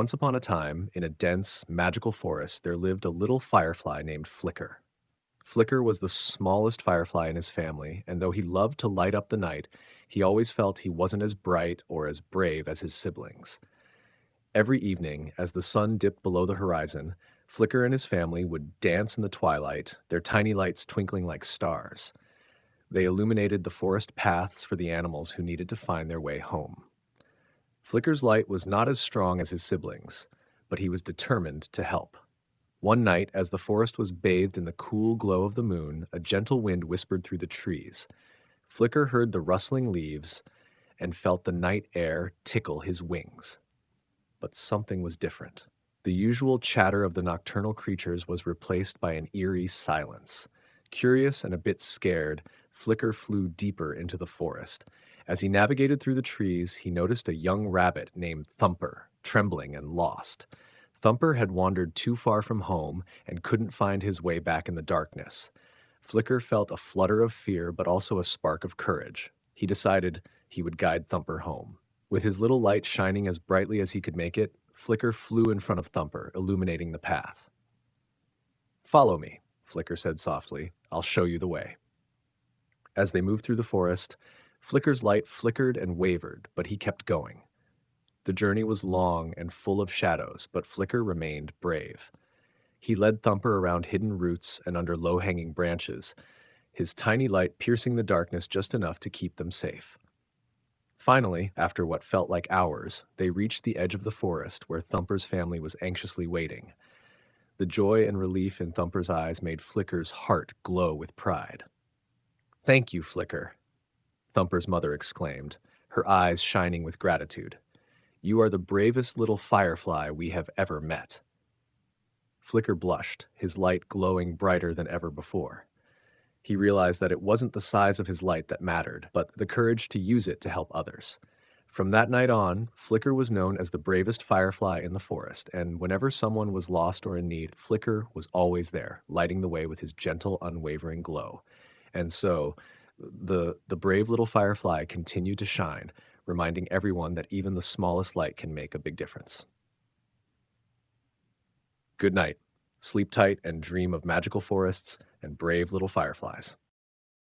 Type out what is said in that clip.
Once upon a time, in a dense, magical forest, there lived a little firefly named Flicker. Flicker was the smallest firefly in his family, and though he loved to light up the night, he always felt he wasn't as bright or as brave as his siblings. Every evening, as the sun dipped below the horizon, Flicker and his family would dance in the twilight, their tiny lights twinkling like stars. They illuminated the forest paths for the animals who needed to find their way home. Flicker's light was not as strong as his siblings, but he was determined to help. One night, as the forest was bathed in the cool glow of the moon, a gentle wind whispered through the trees. Flicker heard the rustling leaves and felt the night air tickle his wings. But something was different. The usual chatter of the nocturnal creatures was replaced by an eerie silence. Curious and a bit scared, Flicker flew deeper into the forest. As he navigated through the trees, he noticed a young rabbit named Thumper, trembling and lost. Thumper had wandered too far from home and couldn't find his way back in the darkness. Flicker felt a flutter of fear, but also a spark of courage. He decided he would guide Thumper home. With his little light shining as brightly as he could make it, Flicker flew in front of Thumper, illuminating the path. "Follow me," Flicker said softly. "I'll show you the way." As they moved through the forest, Flicker's light flickered and wavered, but he kept going. The journey was long and full of shadows, but Flicker remained brave. He led Thumper around hidden roots and under low-hanging branches, his tiny light piercing the darkness just enough to keep them safe. Finally, after what felt like hours, they reached the edge of the forest where Thumper's family was anxiously waiting. The joy and relief in Thumper's eyes made Flicker's heart glow with pride. "Thank you, Flicker," Thumper's mother exclaimed, her eyes shining with gratitude. "You are the bravest little firefly we have ever met." Flicker blushed, his light glowing brighter than ever before. He realized that it wasn't the size of his light that mattered, but the courage to use it to help others. From that night on, Flicker was known as the bravest firefly in the forest, and whenever someone was lost or in need, Flicker was always there, lighting the way with his gentle, unwavering glow. And so, the brave little firefly continued to shine, reminding everyone that even the smallest light can make a big difference. Good night. Sleep tight and dream of magical forests and brave little fireflies.